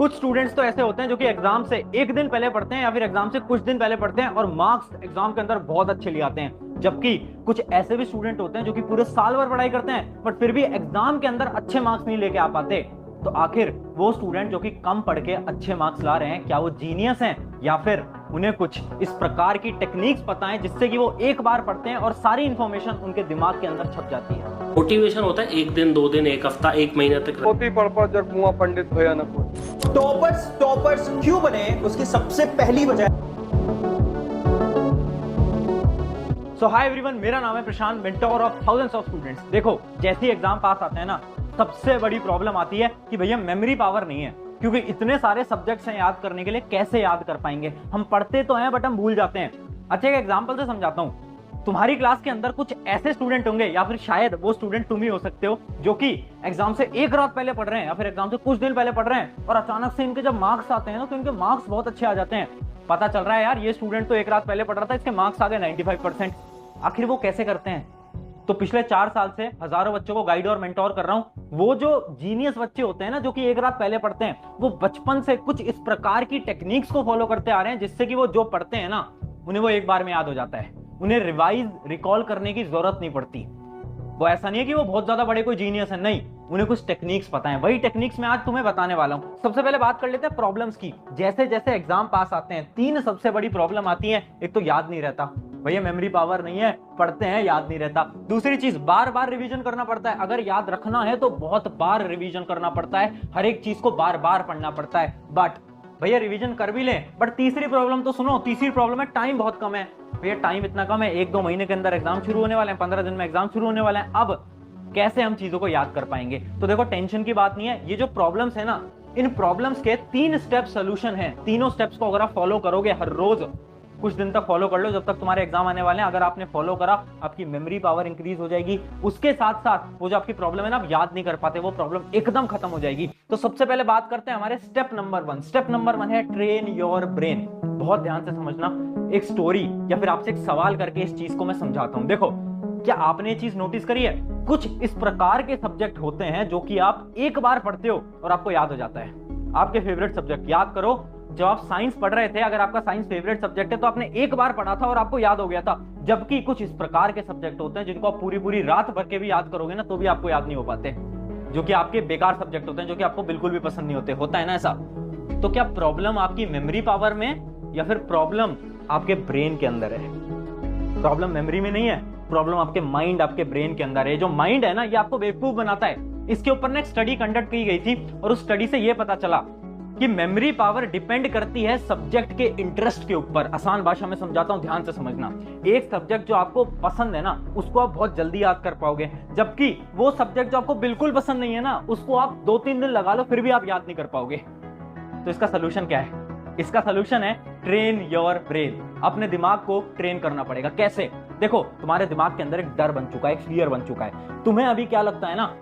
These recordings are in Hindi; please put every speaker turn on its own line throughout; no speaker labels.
कुछ स्टूडेंट्स तो ऐसे होते हैं जो कि एग्जाम से एक दिन पहले पढ़ते हैं या फिर एग्जाम से कुछ दिन पहले पढ़ते हैं और मार्क्स एग्जाम के अंदर बहुत अच्छे ले आते हैं। जबकि कुछ ऐसे भी स्टूडेंट होते हैं जो कि पूरे साल भर पढ़ाई करते हैं बट फिर भी एग्जाम के अंदर अच्छे मार्क्स नहीं लेके आ पाते। तो आखिर वो स्टूडेंट जो कि कम पढ़ के अच्छे मार्क्स ला रहे हैं, क्या वो जीनियस हैं या फिर उन्हें कुछ इस प्रकार की टेक्निक्स पता है जिससे कि वो एक बार पढ़ते हैं और सारी इंफॉर्मेशन उनके दिमाग के अंदर छप जाती है।
मोटिवेशन होता है एक दिन, 2 दिन, एक हफ्ता, एक महीना तक।
पोती पढ़ जग मुआ पंडित भया न कोई।
टॉपर्स क्यों बने, उसकी सबसे पहली वजह।
सो हाय एवरीवन, मेरा नाम है Prashant, mentor of thousands of students. देखो, जैसे ही एग्जाम पास आते हैं ना, सबसे बड़ी प्रॉब्लम आती है कि भैया मेमोरी पावर नहीं है, क्योंकि इतने सारे सब्जेक्ट्स हैं याद करने के लिए, कैसे याद कर पाएंगे। हम पढ़ते तो हैं बट हम भूल जाते हैं। अच्छा, एक एग्जांपल से समझाता हूं। तुम्हारी क्लास के अंदर कुछ ऐसे स्टूडेंट होंगे या फिर शायद वो स्टूडेंट तुम ही हो सकते हो जो कि एग्जाम से एक रात पहले पढ़ रहे हैं या फिर एग्जाम से कुछ दिन पहले पढ़ रहे हैं और अचानक से इनके जब मार्क्स आते हैं ना तो इनके मार्क्स बहुत अच्छे आ जाते हैं। पता चल रहा है यार ये स्टूडेंट तो एक रात पहले पढ़ रहा था, इसके मार्क्स आ गए 95%। आखिर वो कैसे करते हैं? तो पिछले 4 साल से हजारों बच्चों को गाइड और मेंटोर कर रहा हूं। वो जो जीनियस बच्चे होते हैं ना, जो कि एक रात पहले पढ़ते हैं, वो बचपन से कुछ इस प्रकार की टेक्निक्स को फॉलो करते आ रहे हैं जिससे कि वो जो पढ़ते हैं ना, उन्हें वो एक बार में याद हो जाता है। उन्हें रिवाइज रिकॉल करने की जरूरत नहीं पड़ती। वो ऐसा नहीं है कि वो बहुत ज्यादा बड़े कोई जीनियस है, नहीं, उन्हें कुछ टेक्निक्स पता है। वही टेक्निक्स मैं आज तुम्हें बताने वाला हूं। सबसे पहले बात कर लेते हैं प्रॉब्लम्स की। जैसे जैसे एग्जाम पास आते हैं, 3 सबसे बड़ी प्रॉब्लम आती है। एक तो याद नहीं रहता, भैया मेमोरी पावर नहीं है, पढ़ते हैं याद नहीं रहता। दूसरी चीज, बार बार रिवीजन करना पड़ता है। अगर याद रखना है तो बहुत बार रिवीजन करना पड़ता है, हर एक चीज को बार बार पढ़ना पड़ता है। बट भैया रिवीजन कर भी ले, बट तीसरी प्रॉब्लम तो सुनो, तीसरी प्रॉब्लम है टाइम बहुत कम है। भैया टाइम इतना कम है, 1-2 महीने के अंदर एग्जाम शुरू होने वाले हैं, 15 दिन में एग्जाम शुरू होने वाले हैं। अब कैसे हम चीजों को याद कर पाएंगे? तो देखो, टेंशन की बात नहीं है। ये जो प्रॉब्लम्स है ना, इन प्रॉब्लम्स के 3 स्टेप सोल्यूशन है। तीनों स्टेप्स को अगर आप फॉलो करोगे, हर रोज कुछ दिन तक फॉलो कर लो, जब तक तुम्हारे एग्जाम आने वाले हैं। अगर आपने फॉलो करा, आपकी मेमोरी पावर इंक्रीज हो जाएगी। उसके साथ साथ वो जो आपकी प्रॉब्लम है ना, आप याद नहीं कर पाते, वो प्रॉब्लम एकदम खत्म हो जाएगी। तो सबसे पहले बात करते हैं हमारे स्टेप नंबर 1। स्टेप नंबर 1 है ट्रेन योर ब्रेन। बहुत ध्यान से समझना। एक स्टोरी या फिर आपसे एक सवाल करके इस चीज को मैं समझाता हूं। देखो, क्या आपने ये चीज नोटिस करी है? कुछ इस प्रकार के सब्जेक्ट होते हैं जो कि आप एक बार पढ़ते हो और आपको याद हो जाता है। आपके फेवरेट सब्जेक्ट याद करो। जब आप साइंस पढ़ रहे थे, अगर आपका साइंस फेवरेट सब्जेक्ट है तो आपने एक बार पढ़ा था और आपको याद हो गया था। जबकि कुछ इस प्रकार के सब्जेक्ट होते हैं जिनको आप पूरी पूरी रात भर के भी याद करोगे ना तो भी आपको याद नहीं हो पाते, जो कि आपके बेकार सब्जेक्ट होते हैं, जो कि आपको बिल्कुल भी पसंद नहीं होते। होता है ना ऐसा? तो क्या प्रॉब्लम आपकी मेमोरी पावर में या फिर प्रॉब्लम आपके ब्रेन के अंदर है? प्रॉब्लम मेमोरी में नहीं है, प्रॉब्लम आपके माइंड, आपके ब्रेन के अंदर है। जो माइंड है ना, ये आपको बेवकूफ बनाता है। इसके ऊपर ना एक स्टडी कंडक्ट की गई थी और उस स्टडी से ये पता चला कि मेमोरी पावर डिपेंड करती है सब्जेक्ट के इंटरेस्ट के ऊपर। आसान भाषा में समझाता हूं, ध्यान से समझना। एक सब्जेक्ट जो आपको पसंद है ना, उसको आप बहुत जल्दी याद कर पाओगे, जबकि वो सब्जेक्ट जो आपको बिल्कुल पसंद नहीं है ना, उसको आप 2-3 दिन लगा लो फिर भी आप याद नहीं कर पाओगे। तो इसका सोल्यूशन क्या है? इसका सोल्यूशन है ट्रेन योर ब्रेन। अपने दिमाग को ट्रेन करना पड़ेगा। कैसे? देखो, तुम्हारे दिमाग के अंदर एक डर बन चुका है, एक फियर बन चुका है। तुम्हें अभी क्या लगता है ना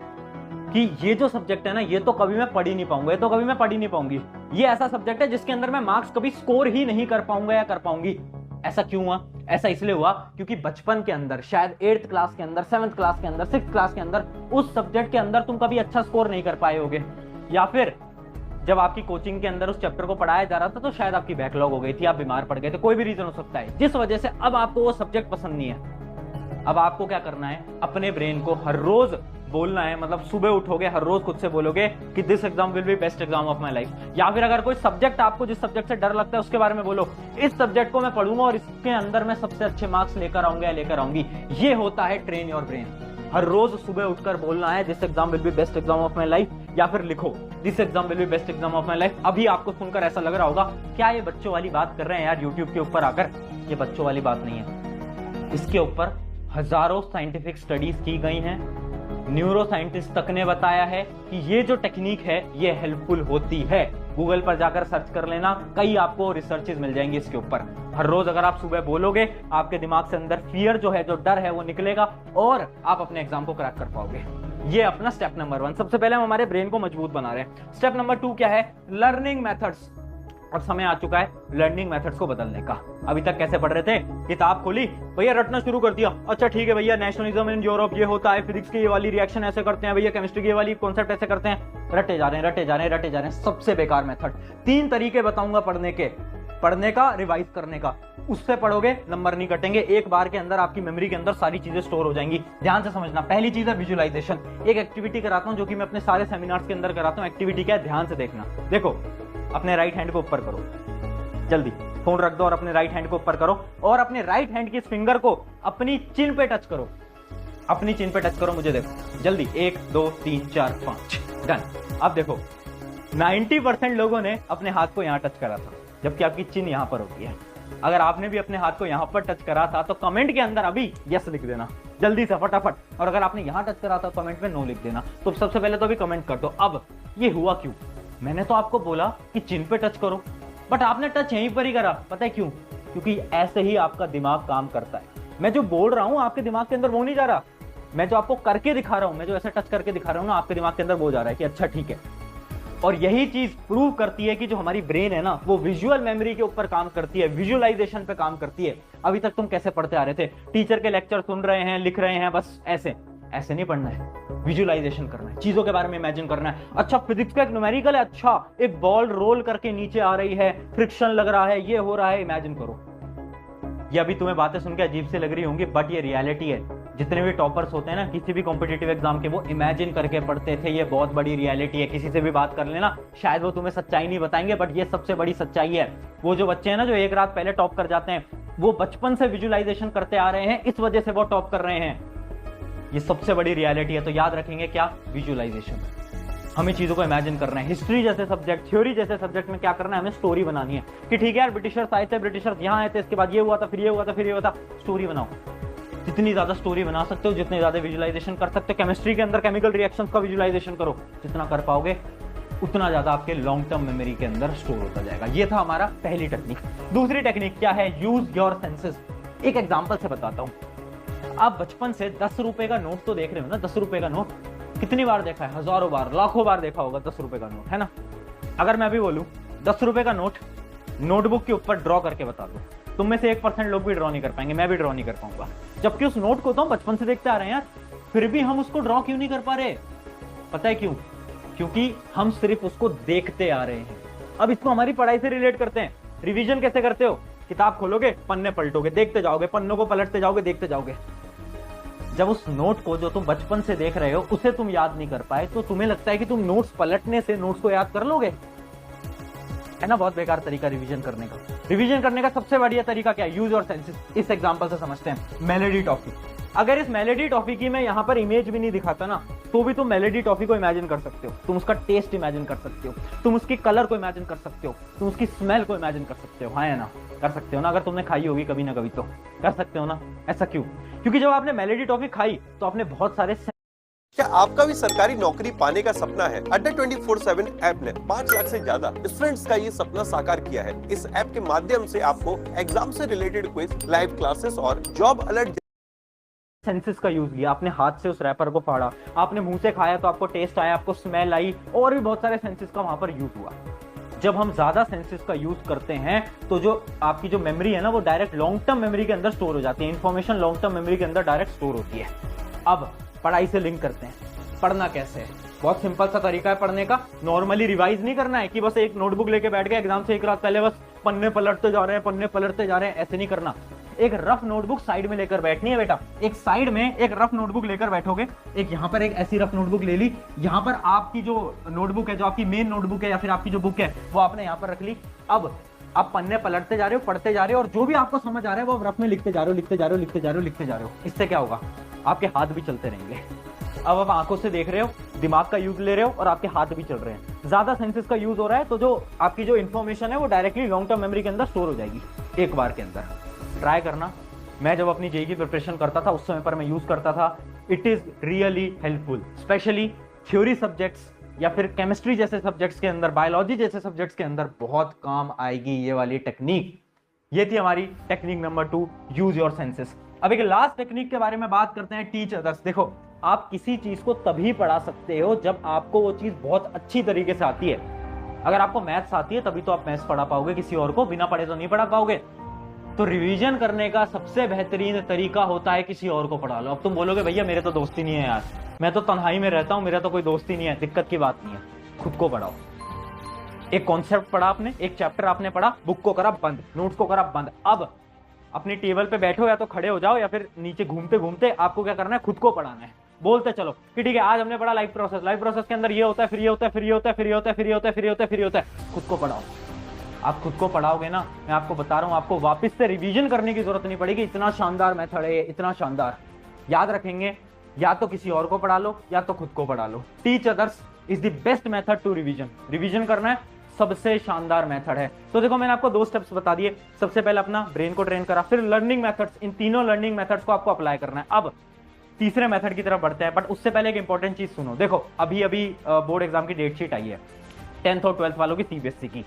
कि ये जो सब्जेक्ट है ना, ये तो कभी मैं पढ़ ही नहीं पाऊंगा, ये तो कभी मैं पढ़ ही नहीं पाऊंगी। ये ऐसा सब्जेक्ट है जिसके अंदर मैं मार्क्स कभी स्कोर ही नहीं कर पाऊंगा या कर पाऊंगी। ऐसा क्यों हुआ? ऐसा इसलिए हुआ क्योंकि बचपन के अंदर, शायद 8th क्लास के अंदर, 7th क्लास के अंदर, 6th क्लास के अंदर, उस सब्जेक्ट के अंदर तुम कभी अच्छा स्कोर नहीं कर पाए होगे। या फिर जब आपकी कोचिंग के अंदर उस चैप्टर को पढ़ाया जा रहा था तो शायद आपकी बैकलॉग हो गई थी, आप बीमार पड़ गए थे, कोई भी रीजन हो सकता है जिस वजह से अब आपको वो सब्जेक्ट पसंद नहीं है। अब आपको क्या करना है? अपने ब्रेन को हर रोज बोलना है, मतलब सुबह उठोगे हर रोज खुद से बोलोगे कि this exam will be best exam of my life. या फिर अगर कोई सब्जेक्ट आपको, जिस सब्जेक्ट से डर लगता है, उसके बारे में बोलो, इस सब्जेक्ट को मैं पढ़ूंगा और इसके अंदर मैं सबसे अच्छे मार्क्स लेकर आऊंगा या लेकर आऊंगी। ये होता है ट्रेन योर ब्रेन। हर रोज सुबह उठकर बोलना है this exam will be best exam of my life, या फिर लिखो this exam will be best exam of my life. अभी आपको सुनकर ऐसा लग रहा होगा क्या ये बच्चों वाली बात कर रहे हैं यार यूट्यूब के ऊपर आकर। ये बच्चों वाली बात नहीं है। इसके ऊपर हजारों साइंटिफिक स्टडीज की गई हैं। न्यूरो साइंटिस्ट तक ने बताया है कि ये जो टेक्निक है ये हेल्पफुल होती है। गूगल पर जाकर सर्च कर लेना, कई आपको रिसर्चेज मिल जाएंगी इसके ऊपर। हर रोज अगर आप सुबह बोलोगे, आपके दिमाग से अंदर फियर जो है, जो डर है, वो निकलेगा और आप अपने एग्जाम को क्रैक कर पाओगे। ये अपना स्टेप नंबर 1। सबसे पहले हम हमारे ब्रेन को मजबूत बना रहे हैं। स्टेप नंबर 2 क्या है? Learning methods. और समय आ चुका है लर्निंग मेथड्स को बदलने का। अभी तक कैसे पढ़ रहे थे, किताब खोली, भैया रटना शुरू कर दिया, अच्छा ठीक है भैया नेशनलिज्म इन यूरोप ये होता है, फिजिक्स की ये वाली रिएक्शन ऐसे करते हैं भैया, केमिस्ट्री की ये वाली कॉन्सेप्ट ऐसे करते हैं, रटे जा रहे हैं रटे जा रहे हैं रटे जा रहे हैं। सबसे बेकार मेथड। 3 तरीके बताऊंगा पढ़ने का, रिवाइज करने का। उससे पढ़ोगे नंबर नहीं कटेंगे, एक बार के अंदर आपकी मेमोरी के अंदर सारी चीजें स्टोर हो जाएंगी। ध्यान से समझना। पहली चीज है विजुअलाइजेशन। एक एक्टिविटी कराता हूं जो कि मैं अपने सारे सेमिनार्स के अंदर कराता हूं। एक्टिविटी क्या है, ध्यान से देखना। देखो, अपने राइट हैंड को ऊपर करो, जल्दी फोन रख दो और अपने राइट हैंड को ऊपर करो और अपने राइट हैंड की इस फिंगर को अपनी चिन पे टच करो, अपनी चिन पे टच करो, मुझे देखो जल्दी। 1 2 3 4 5 डन। अब देखो 90% लोगों ने अपने हाथ को यहां टच करा था, जबकि आपकी चिन यहां पर होती है। अगर आपने भी अपने हाथ को यहां पर टच करा था तो कमेंट के अंदर अभी यस लिख देना जल्दी से फटाफट, और अगर आपने यहां टच करा था कमेंट में नो लिख देना। तो सबसे पहले तो अभी कमेंट कर दो। अब ये हुआ क्यों? मैंने तो आपको बोला कि चिन पे टच करो, बट आपने टच यहीं पर ही करा। पता है क्यों? क्योंकि ऐसे ही आपका दिमाग काम करता है। मैं जो बोल रहा हूं आपके दिमाग के अंदर वो नहीं जा रहा, मैं जो आपको करके दिखा रहा हूं, मैं जो ऐसे टच करके दिखा रहा हूं ना, आपके दिमाग के अंदर वो जा रहा है कि अच्छा ठीक है। और यही चीज प्रूव करती है कि जो हमारी ब्रेन है ना, वो विजुअल मेमोरी के ऊपर काम करती है, विजुअलाइजेशन पे काम करती है। अभी तक तुम कैसे पढ़ते आ रहे थे? टीचर के लेक्चर सुन रहे हैं, लिख रहे हैं, बस ऐसे ऐसे नहीं पढ़ना है। विजुअलाइजेशन करना है, चीजों के बारे में इमेजिन करना है। अच्छा फिजिक्स का एक न्यूमेरिकल है, अच्छा एक बॉल रोल करके नीचे आ रही है, फ्रिक्शन लग रहा है, ये हो रहा है, इमेजिन करो। ये अभी तुम्हें बातें सुन के अजीब सी लग रही होंगी, बट ये रियलिटी है। जितने भी टॉपर्स होते हैं ना किसी भी कॉम्पिटिटिव एग्जाम के, वो इमेजिन करके पढ़ते थे। ये बहुत बड़ी रियलिटी है। किसी से भी बात कर लेना, शायद वो तुम्हें सच्चाई नहीं बताएंगे, बट ये सबसे बड़ी सच्चाई है। वो जो बच्चे हैं ना जो एक रात पहले टॉप कर जाते हैं, वो बचपन से विजुअलाइजेशन करते आ रहे हैं, इस वजह से वो टॉप कर रहे हैं। ये सबसे बड़ी रियलिटी है। तो याद रखेंगे क्या? विजुअलाइजेशन। हमें चीजों को इमेजिन करना है। हिस्ट्री जैसे सब्जेक्ट, थ्योरी जैसे सब्जेक्ट में क्या करना है? हमें स्टोरी बनानी है कि ठीक है यार ब्रिटिशर्स आए थे, ब्रिटिशर्स यहाँ आए थे, इसके बाद ये हुआ था, फिर ये हुआ था, फिर ये हुआ था। स्टोरी बनाओ। जितनी ज्यादा स्टोरी बना सकते हो, जितने ज्यादा विजुअलाइजेशन कर सकते हो। केमिस्ट्री के अंदर केमिकल रिएक्शंस का विजुअलाइजेशन करो, जितना कर पाओगे उतना ज्यादा आपके लॉन्ग टर्म मेमोरी के अंदर स्टोर होता जाएगा। ये था हमारा पहली टेक्निक। दूसरी टेक्निक क्या है? Use your senses. एक एग्जांपल से बताता हूं। आप बचपन से 10 रुपए का नोट तो देख रहे हो ना? 10 रुपए का नोट कितनी बार देखा है? हजारों बार, लाखों बार देखा होगा 10 रुपए का नोट, है ना? अगर मैं भी बोलूं 10 रुपए का नोट नोटबुक के ऊपर ड्रॉ करके बता दो, तुम में से 1% लोग भी ड्रॉ नहीं कर पाएंगे, मैं भी ड्रॉ नहीं कर पाऊंगा। जबकि उस नोट को तो हम बचपन से देखते आ रहे हैं यार, फिर भी हम उसको ड्रॉ क्यों नहीं कर पा रहे? पता है क्यों? क्योंकि हम सिर्फ उसको देखते आ रहे हैं। अब इसको हमारी पढ़ाई से रिलेट करते हैं। रिवीजन कैसे करते हो? किताब खोलोगे, पन्ने पलटोगे, देखते जाओगे, पन्नों को पलटते जाओगे, देखते जाओगे। जब उस नोट को जो तुम बचपन से देख रहे हो उसे तुम याद नहीं कर पाए, तो तुम्हें लगता है कि तुम नोट्स पलटने से नोट्स को याद कर लोगे? है ना? बहुत बेकार तरीका रिवीजन करने का। रिवीजन करने का सबसे बढ़िया तरीका क्या है? Use your senses. इस एग्जांपल से समझते हैं। Melody toffee. अगर इस मेलोडी टॉफी की मैं यहाँ पर इमेज भी नहीं दिखाता ना, तो भी तुम मेलोडी टॉफी को इमेजिन कर सकते हो। तुम उसका टेस्ट इमेजिन कर सकते हो, तुम उसकी कलर को इमेजिन कर सकते हो, तुम उसकी स्मेल को इमेजिन कर सकते हो। हाँ है ना? कर सकते हो ना? अगर तुमने खाई होगी कभी ना कभी तो कर सकते हो ना? ऐसा क्यों? क्योंकि जब आपने मेलोडी टॉफी खाई तो आपने बहुत सारे
क्या आपका भी सरकारी नौकरी पाने का सपना है? अड्डा 24/7 ऐप ने 5 लाख से ज्यादा स्टूडेंट्स का ये सपना साकार किया है। इस ऐप के माध्यम से आपको एग्जाम से रिलेटेड क्विज, लाइव क्लासेस और जॉब अलर्ट।
सेंसेस का यूज किया। आपने हाथ से उस रैपर को फाड़ा, आपने मुंह से खाया तो आपको टेस्ट आया, आपको स्मेल आई, और भी बहुत सारे सेंसेस का वहां पर यूज हुआ। जब हम ज्यादा सेंसेस का यूज करते हैं तो जो आपकी जो मेमोरी है ना, वो डायरेक्ट लॉन्ग टर्म मेमोरी के अंदर स्टोर हो जाती है। इंफॉर्मेशन लॉन्ग टर्म मेमोरी के अंदर डायरेक्ट स्टोर होती है। अब पढ़ाई से लिंक करते हैं। पढ़ना कैसे है? बहुत सिंपल सा तरीका है पढ़ने का। नॉर्मली रिवाइज नहीं करना है कि बस एक नोटबुक लेके बैठ गए एग्जाम से एक रात पहले, बस पन्ने पलटते जा रहे हैं, पन्ने पलटते जा रहे हैं, ऐसे नहीं करना। एक रफ नोटबुक साइड में लेकर बैठनी है बेटा। एक साइड में एक रफ नोटबुक लेकर बैठोगे। एक यहाँ पर एक ऐसी रफ नोटबुक ले ली, यहाँ पर आपकी जो नोटबुक है, जो आपकी मेन नोटबुक है या फिर आपकी जो बुक है, वो आपने यहाँ पर रख ली। अब आप पन्ने पलटते जा रहे हो, पढ़ते जा रहे हो, और जो भी आपको समझ आ रहा है वो रफ में लिखते जा रहे हो, लिखते जा रहे हो, लिखते जा रहे हो, लिखते जा रहे हो। इससे क्या होगा? आपके हाथ भी चलते रहेंगे। अब आप आंखों से देख रहे हो, दिमाग का यूज ले रहे हो, और आपके हाथ भी चल रहे हैं। ज्यादा सेंसेस का यूज हो रहा है, तो जो आपकी जो इन्फॉर्मेशन है वो डायरेक्टली लॉन्ग टर्म मेमोरी के अंदर स्टोर हो जाएगी एक बार के अंदर। ट्राई करना। मैं जब अपनी जेईई की प्रिपरेशन करता था उस समय पर मैं यूज करता था। It is really helpful, specially theory subjects या फिर केमिस्ट्री जैसे सब्जेक्ट्स के अंदर, बायोलॉजी जैसे सब्जेक्ट्स के अंदर बहुत काम आएगी ये वाली टेक्निक। ये थी हमारी technique number 2, use your senses. अब एक लास्ट टेक्निक के बारे में बात करते हैं, टीच अदर्स। देखो, आप किसी चीज को तभी पढ़ा सकते हो जब आपको वो चीज बहुत अच्छी तरीके से आती है। अगर आपको मैथ्स आती है तभी तो आप मैथ्स पढ़ा पाओगे, किसी और को बिना पढ़े तो नहीं पढ़ा पाओगे। तो रिवीजन करने का सबसे बेहतरीन तरीका होता है किसी और को पढ़ा लो। अब तुम बोलोगे भैया मेरे तो दोस्त ही नहीं है यार, मैं तो तन्हाई में रहता हूं, मेरा तो कोई दोस्त ही नहीं है। दिक्कत की बात नहीं है, खुद को पढ़ाओ। एक कॉन्सेप्ट पढ़ा आपने, एक चैप्टर आपने पढ़ा, बुक को करा बंद, नोट्स को करा बंद। अब अपनी टेबल पे बैठो, या तो खड़े हो जाओ या फिर नीचे घूमते घूमते आपको क्या करना है, खुद को पढ़ाना है। बोलते चलो कि ठीक है आज हमने पढ़ा लाइफ प्रोसेस, लाइफ प्रोसेस के अंदर ये होता है, फिर ये होता है, फिर ये होता है, फिर ये होता है, फिर ये होता है, फिर ये होता है, फिर ये होता है। खुद को पढ़ाओ। आप खुद को पढ़ाओगे ना, मैं आपको बता रहा हूं, आपको वापस से रिवीजन करने की जरूरत नहीं पड़ेगी। इतना शानदार मेथड है, इतना शानदार। याद रखेंगे, या तो किसी और को पढ़ा लो या तो खुद को पढ़ा लो। Teach others is the best method to revision. Revision करना है सबसे शानदार मेथड है। तो देखो मैंने आपको 2 स्टेप्स बता दिए। सबसे पहले अपना ब्रेन को ट्रेन करा, फिर लर्निंग मेथड्स, इन तीनों लर्निंग मेथड्स को आपको अप्लाई करना है। अब तीसरे मेथड की तरफ बढ़ते हैं, बट उससे पहले एक इंपॉर्टेंट चीज सुनो। देखो अभी बोर्ड एग्जाम की डेट शीट आई है 10th और 12th वालों की सीबीएसई की।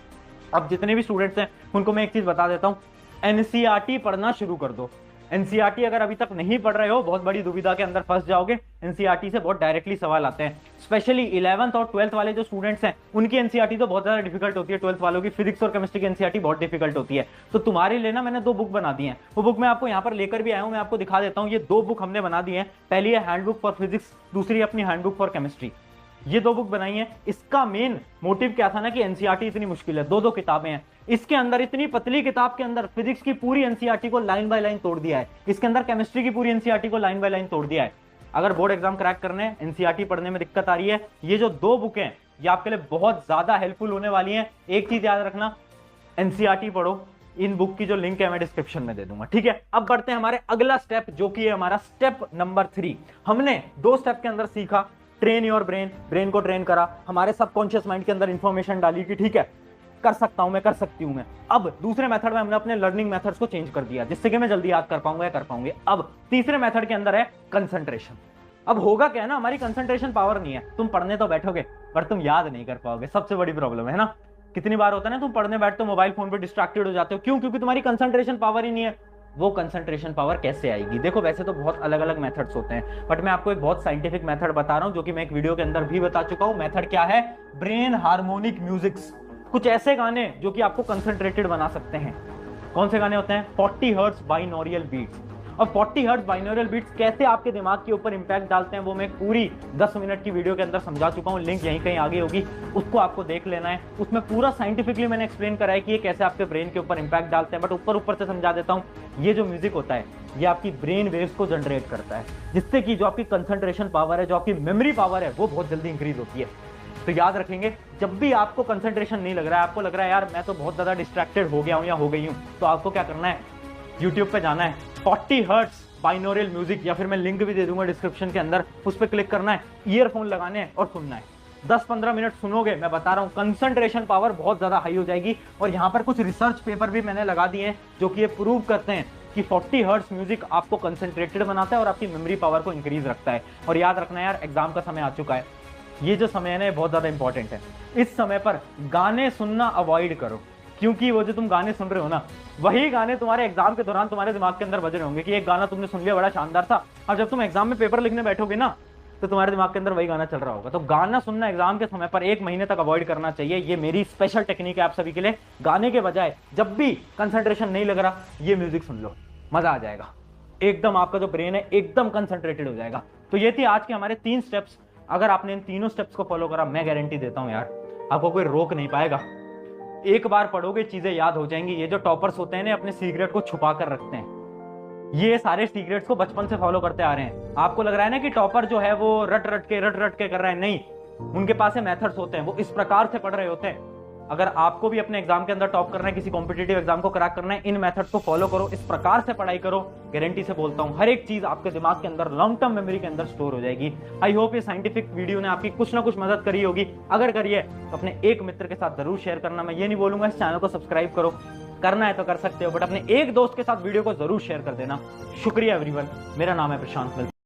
अब जितने भी स्टूडेंट्स हैं उनको मैं एक चीज बता देता हूं, एनसीईआरटी पढ़ना शुरू कर दो। एनसीईआरटी अगर अभी तक नहीं पढ़ रहे हो, बहुत बड़ी दुविधा के अंदर फंस जाओगे। एनसीईआरटी से बहुत डायरेक्टली सवाल आते हैं, स्पेशली 11th और 12th वाले जो स्टूडेंट्स हैं उनकी एनसीईआरटी तो बहुत ज्यादा डिफिकल्ट होती है। 12th वालों की फिजिक्स और केमिस्ट्री की एनसीईआरटी बहुत डिफिकल्ट होती है। तो तुम्हारे लिए ना मैंने 2 बुक बना दी हैं, वो बुक मैं आपको यहाँ पर लेकर भी आया हूँ, मैं आपको दिखा देता हूँ। ये 2 बुक हमने बना दी है, पहली है हैंडबुक फॉर फिजिक्स, दूसरी अपनी हैंडबुक फॉर केमिस्ट्री। ये 2 बुक बनाई है। इसका मेन मोटिव क्या था ना कि एनसीईआरटी इतनी मुश्किल है, 2 किताबें हैं, इसके अंदर इतनी पतली किताब के अंदर फिजिक्स की पूरी एनसीईआरटी को लाइन बाय लाइन तोड़ दिया है, इसके अंदर केमिस्ट्री की पूरी एनसीईआरटी को लाइन बाय लाइन तोड़ दिया है। अगर बोर्ड एग्जाम क्रैक करने, एनसीईआरटी पढ़ने में दिक्कत आ रही है, ये जो 2 बुक हैं ये आपके लिए बहुत ज्यादा हेल्पफुल होने वाली हैं। एक चीज याद रखना, एनसीईआरटी पढ़ो, इन बुक की जो लिंक है मैं डिस्क्रिप्शन में दे दूंगा, ठीक है। अब बढ़ते हैं हमारे अगला स्टेप, जो कि है हमारा स्टेप नंबर 3। हमने 2 स्टेप के अंदर सीखा, ट्रेन योर ब्रेन, ब्रेन को ट्रेन करा, हमारे सबकॉन्शियस माइंड के अंदर इंफॉर्मेशन डाली कि ठीक है कर सकता हूं मैं, कर सकती हूं मैं। अब दूसरे मेथड में हमने अपने लर्निंग मेथड्स को चेंज कर दिया, जिससे कि मैं जल्दी याद कर पाऊंगा या कर पाऊंगी। अब तीसरे मेथड के अंदर है कंसंट्रेशन। अब होगा क्या है ना, हमारी कंसंट्रेशन पावर नहीं है, तुम पढ़ने तो बैठोगे पर तुम याद नहीं कर पाओगे, सबसे बड़ी प्रॉब्लम है ना। कितनी बार होता है ना तुम पढ़ने बैठते हो, मोबाइल फोन पे डिस्ट्रैक्टेड हो जाते हो, क्यों? क्योंकि तुम्हारी कंसंट्रेशन पावर ही नहीं है। वो कंसंट्रेशन पावर कैसे आएगी? देखो वैसे तो बहुत अलग अलग मेथड्स होते हैं, बट मैं आपको एक बहुत साइंटिफिक मेथड बता रहा हूं, जो कि मैं एक वीडियो के अंदर भी बता चुका हूं। मेथड क्या है? Brain harmonic musics. कुछ ऐसे गाने जो कि आपको कंसंट्रेटेड बना सकते हैं। कौन से गाने होते हैं? 40 हर्ट्ज बाइनोरियल बीट्स। और 40 हर्ट्ज बाइनोरियल बीट्स कैसे आपके दिमाग के ऊपर इंपैक्ट डालते हैं, वो मैं एक पूरी 10 मिनट की वीडियो के अंदर समझा चुका हूं, लिंक यहीं कहीं आगे होगी, उसको आपको देख लेना है। उसमें पूरा साइंटिफिकली मैंने एक्सप्लेन करा है कि ये कैसे आपके ब्रेन के ऊपर इंपैक्ट डालते हैं। बट ऊपर से समझा देता हूं, ये जो म्यूजिक होता है ये आपकी ब्रेन वेव्स को जनरेट करता है, जिससे कि जो आपकी कंसंट्रेशन पावर है, जो आपकी मेमोरी पावर है, वो बहुत जल्दी इंक्रीज होती है। तो याद रखेंगे, जब भी आपको कंसंट्रेशन नहीं लग रहा है, आपको लग रहा है यार मैं तो बहुत ज्यादा डिस्ट्रैक्टेड हो गया हूं या हो गई हूं, तो आपको क्या करना है? YouTube पे जाना है, 40 हर्ट्ज बाइनोरियल म्यूजिक, या फिर मैं लिंक भी दे दूंगा डिस्क्रिप्शन के अंदर, उस पर क्लिक करना है, ईयरफोन लगाने हैं और सुनना है। 10-15 मिनट सुनोगे, मैं बता रहा हूं कंसंट्रेशन पावर बहुत ज्यादा हाई हो जाएगी। और यहाँ पर कुछ रिसर्च पेपर भी मैंने लगा दिए हैं जो कि ये प्रूव करते हैं कि 40 हर्ट्ज म्यूजिक आपको कंसंट्रेटेड बनाता है और आपकी मेमोरी पावर को इंक्रीज रखता है। और याद रखना यार, एग्जाम का समय आ चुका है, ये जो समय है ना बहुत ज्यादा इंपॉर्टेंट है। इस समय पर गाने सुनना अवॉइड करो, क्योंकि वो जो तुम गाने सुन रहे हो ना, वही गाने तुम्हारे एग्जाम के दौरान तुम्हारे दिमाग के अंदर बज रहे होंगे कि एक गाना तुमने सुन लिया बड़ा शानदार था, और जब तुम एग्जाम में पेपर लिखने बैठोगे ना तो तुम्हारे दिमाग के अंदर वही गाना चल रहा होगा। तो गाना सुनना एग्जाम के समय पर 1 महीने तक अवॉइड करना चाहिए। ये मेरी स्पेशल टेक्निक है आप सभी के लिए। गाने के बजाय जब भी कंसंट्रेशन नहीं लग रहा, ये म्यूजिक सुन लो, मजा आ जाएगा एकदम, आपका जो ब्रेन है एकदम कंसंट्रेटेड हो जाएगा। तो ये थी आज के हमारे 3 स्टेप्स। अगर आपने इन तीनों स्टेप्स को फॉलो करा, मैं गारंटी देता हूं यार, आपको कोई रोक नहीं पाएगा। एक बार पढ़ोगे चीजें याद हो जाएंगी। ये जो टॉपर्स होते हैं ना, अपने सीक्रेट को छुपा कर रखते हैं, ये सारे सीक्रेट्स को बचपन से फॉलो करते आ रहे हैं। आपको लग रहा है ना कि टॉपर जो है वो रट रट के कर रहा है, नहीं, उनके पास मेथड्स होते हैं, वो इस प्रकार से पढ़ रहे होते हैं। अगर आपको भी अपने एग्जाम के अंदर टॉप करना है, किसी कॉम्पिटिटिव एग्जाम को क्रैक करना है, इन मेथड्स को फॉलो करो, इस प्रकार से पढ़ाई करो, गारंटी से बोलता हूं हर एक चीज आपके दिमाग के अंदर लॉन्ग टर्म मेमोरी के अंदर स्टोर हो जाएगी। आई होप ये साइंटिफिक वीडियो ने आपकी कुछ ना कुछ मदद करी होगी। अगर करिए तो अपने एक मित्र के साथ जरूर शेयर करना। मैं ये नहीं बोलूंगा इस चैनल को सब्सक्राइब करो, करना है तो कर सकते हो, बट अपने एक दोस्त के साथ वीडियो को जरूर शेयर कर देना। शुक्रिया एवरीवन, मेरा नाम है प्रशांत।